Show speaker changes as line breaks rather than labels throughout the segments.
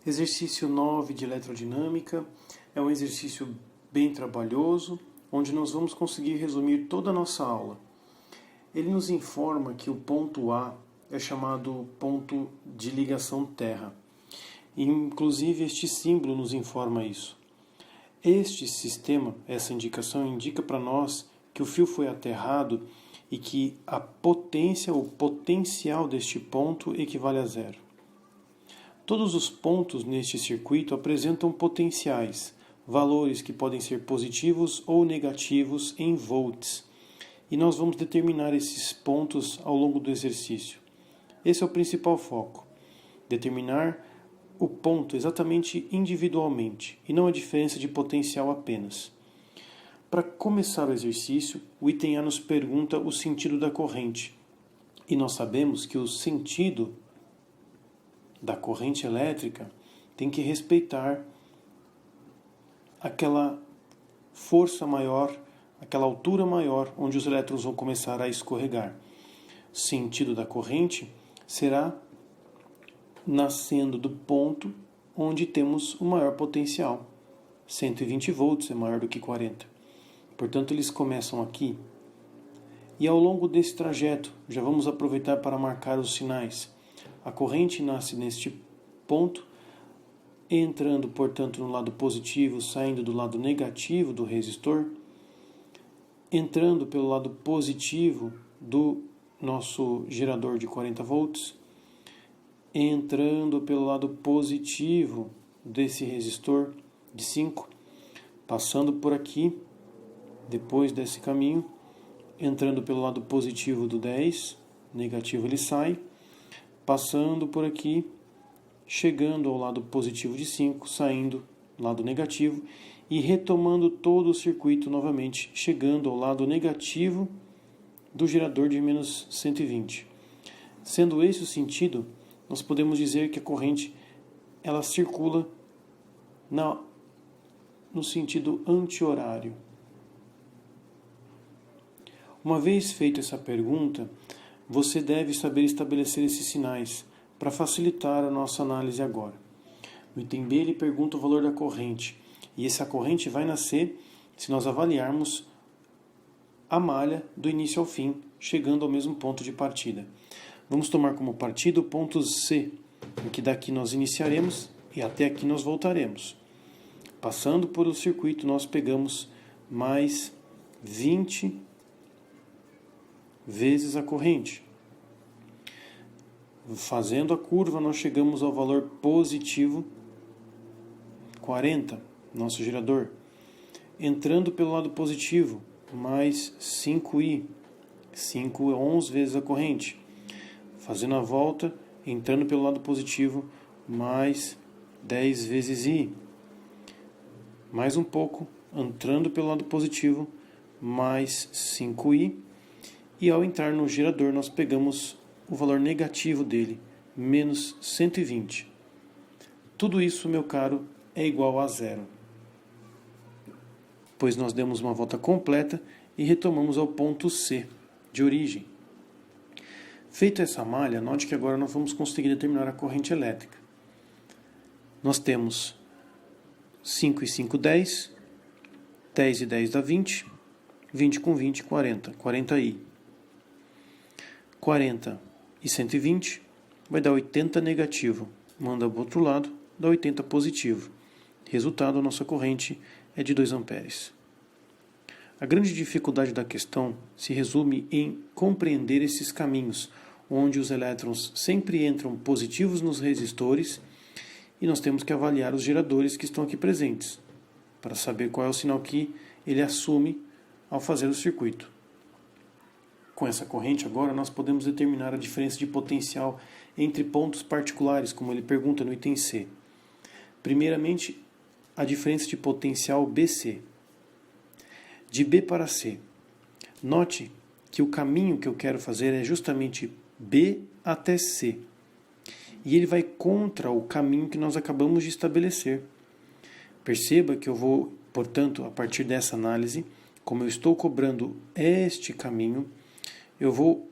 Exercício 9 de eletrodinâmica é um exercício bem trabalhoso, onde nós vamos conseguir resumir toda a nossa aula. Ele nos informa que o ponto A é chamado ponto de ligação terra. Inclusive, este símbolo nos informa isso. Este sistema, essa indicação, indica para nós que o fio foi aterrado e que a potência, o potencial deste ponto equivale a zero. Todos os pontos neste circuito apresentam potenciais, valores que podem ser positivos ou negativos em volts, e nós vamos determinar esses pontos ao longo do exercício. Esse é o principal foco, determinar o ponto exatamente individualmente, e não a diferença de potencial apenas. Para começar o exercício, o item A nos pergunta o sentido da corrente, e nós sabemos que o sentido da corrente elétrica tem que respeitar aquela força maior, aquela altura maior onde os elétrons vão começar a escorregar. O sentido da corrente será nascendo do ponto onde temos o maior potencial. 120 volts é maior do que 40. Portanto, eles começam aqui. E ao longo desse trajeto, já vamos aproveitar para marcar os sinais. A corrente nasce neste ponto, entrando, portanto, no lado positivo, saindo do lado negativo do resistor, entrando pelo lado positivo do nosso gerador de 40 volts, entrando pelo lado positivo desse resistor de 5, passando por aqui, depois desse caminho, entrando pelo lado positivo do 10, negativo ele sai, passando por aqui, chegando ao lado positivo de 5, saindo do lado negativo e retomando todo o circuito novamente, chegando ao lado negativo do gerador de menos 120. Sendo esse o sentido, nós podemos dizer que a corrente ela circula no sentido anti-horário. Uma vez feita essa pergunta, você deve saber estabelecer esses sinais para facilitar a nossa análise agora. No item B, ele pergunta o valor da corrente. E essa corrente vai nascer se nós avaliarmos a malha do início ao fim, chegando ao mesmo ponto de partida. Vamos tomar como partida o ponto C, em que daqui nós iniciaremos e até aqui nós voltaremos. Passando por o circuito, nós pegamos mais 20 vezes a corrente. Fazendo a curva, nós chegamos ao valor positivo 40, nosso gerador. Entrando pelo lado positivo, mais 5i. 5 é 11 vezes a corrente. Fazendo a volta, entrando pelo lado positivo, mais 10 vezes i. Mais um pouco, entrando pelo lado positivo, mais 5i. E ao entrar no gerador, nós pegamos o valor negativo dele, menos 120. Tudo isso, meu caro, é igual a zero. Pois nós demos uma volta completa e retomamos ao ponto C, de origem. Feita essa malha, note que agora nós vamos conseguir determinar a corrente elétrica. Nós temos 5 e 5, 10, 10 e 10 dá 20, 20 com 20, 40, 40i. 40 e 120 vai dar 80 negativo. Manda para o outro lado, dá 80 positivo. Resultado, a nossa corrente é de 2 amperes. A grande dificuldade da questão se resume em compreender esses caminhos, onde os elétrons sempre entram positivos nos resistores e nós temos que avaliar os geradores que estão aqui presentes, para saber qual é o sinal que ele assume ao fazer o circuito. Com essa corrente agora nós podemos determinar a diferença de potencial entre pontos particulares, como ele pergunta no item C. Primeiramente, a diferença de potencial BC. De B para C. Note que o caminho que eu quero fazer é justamente B até C. E ele vai contra o caminho que nós acabamos de estabelecer. Perceba que eu vou, portanto, a partir dessa análise, como eu estou cobrando este caminho, eu vou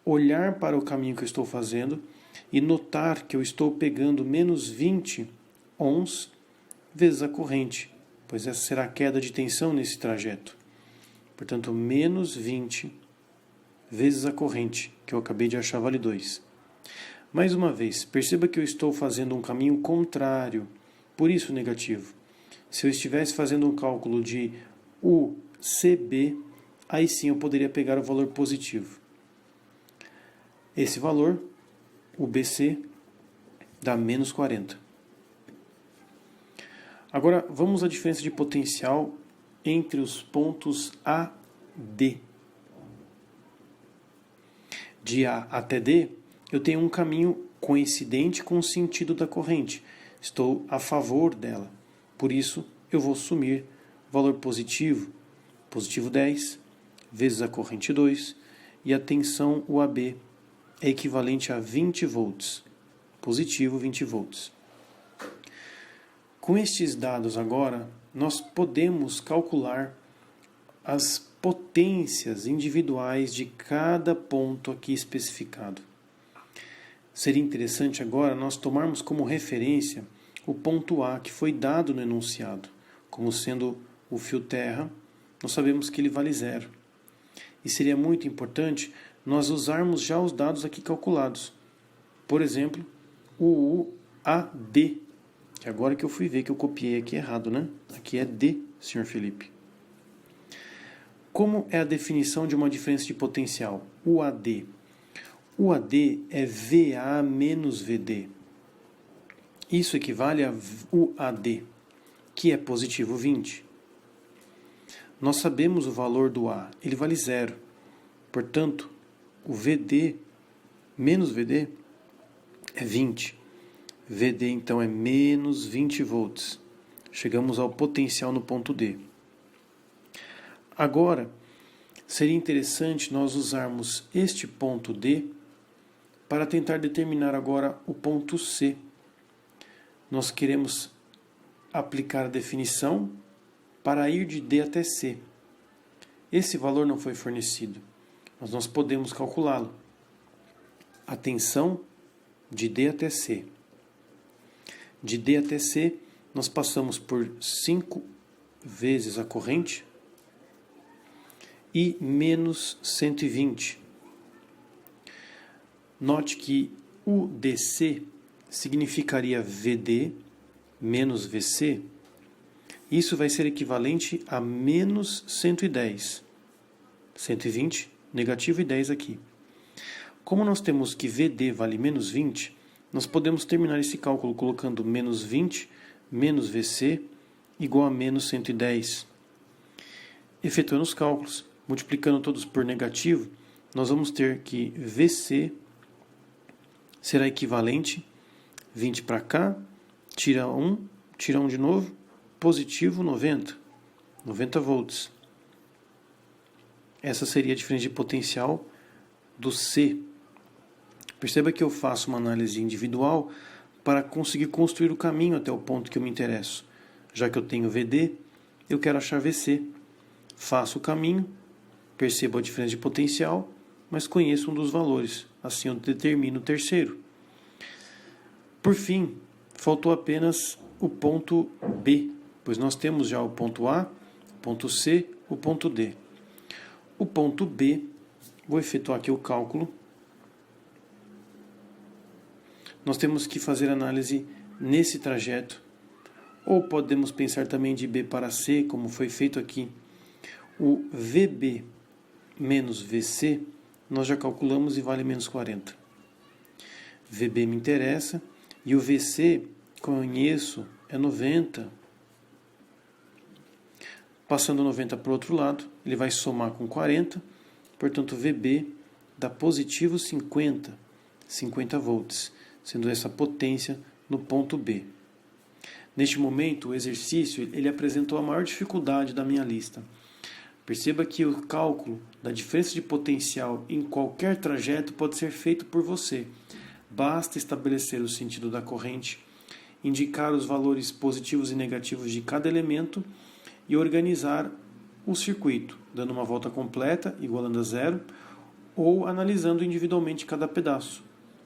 olhar para o caminho que eu estou fazendo e notar que eu estou pegando menos 20 ohms vezes a corrente, pois essa será a queda de tensão nesse trajeto. Portanto, menos 20 vezes a corrente, que eu acabei de achar vale 2. Mais uma vez, perceba que eu estou fazendo um caminho contrário, por isso negativo. Se eu estivesse fazendo um cálculo de UCB, aí sim eu poderia pegar o valor positivo. Esse valor, o BC, dá menos 40. Agora, vamos à diferença de potencial entre os pontos A, D. De A até D, eu tenho um caminho coincidente com o sentido da corrente. Estou a favor dela. Por isso, eu vou sumir valor positivo, positivo 10, vezes a corrente 2, e a tensão UAB é equivalente a 20 volts, positivo 20 volts. Com estes dados agora, nós podemos calcular as potências individuais de cada ponto aqui especificado. Seria interessante agora nós tomarmos como referência o ponto A que foi dado no enunciado, como sendo o fio terra, nós sabemos que ele vale 0. E seria muito importante nós usarmos já os dados aqui calculados. Por exemplo, o UAD, que agora que eu fui ver que eu copiei aqui errado, né? Aqui é D, Sr. Felipe. Como é a definição de uma diferença de potencial? UAD. UAD é VA menos VD. Isso equivale a UAD, que é positivo 20. Nós sabemos o valor do A, ele vale 0. Portanto, o VD menos VD é 20. VD, então, é menos 20 volts. Chegamos ao potencial no ponto D. Agora, seria interessante nós usarmos este ponto D para tentar determinar agora o ponto C. Nós queremos aplicar a definição para ir de D até C. Esse valor não foi fornecido, mas nós podemos calculá-lo. A tensão de D até C. De D até C, nós passamos por 5 vezes a corrente e menos 120. Note que o DC significaria VD menos VC. Isso vai ser equivalente a menos 110. 120, negativo e 10 aqui. Como nós temos que VD vale menos 20, nós podemos terminar esse cálculo colocando menos 20 menos VC igual a menos 110. Efetuando os cálculos, multiplicando todos por negativo, nós vamos ter que VC será equivalente 20 para cá, tira 1 de novo, positivo 90 volts. Essa seria a diferença de potencial do C. Perceba que eu faço uma análise individual para conseguir construir o caminho até o ponto que eu me interesso. Já que eu tenho VD, eu quero achar VC. Faço o caminho, percebo a diferença de potencial, mas conheço um dos valores. Assim eu determino o terceiro. Por fim, faltou apenas o ponto B, pois nós temos já o ponto A, o ponto C, o ponto D. O ponto B, vou efetuar aqui o cálculo. Nós temos que fazer análise nesse trajeto, ou podemos pensar também de B para C, como foi feito aqui. O VB menos VC, nós já calculamos e vale menos 40. VB me interessa, e o VC, conheço, é 90. Passando 90 para o outro lado, ele vai somar com 40, portanto VB dá positivo 50 volts, sendo essa potência no ponto B. Neste momento, o exercício ele apresentou a maior dificuldade da minha lista. Perceba que o cálculo da diferença de potencial em qualquer trajeto pode ser feito por você. Basta estabelecer o sentido da corrente, indicar os valores positivos e negativos de cada elemento e organizar o circuito, dando uma volta completa, igualando a 0, ou analisando individualmente cada pedaço.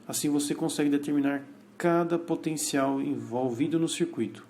Assim você consegue determinar cada potencial envolvido no circuito.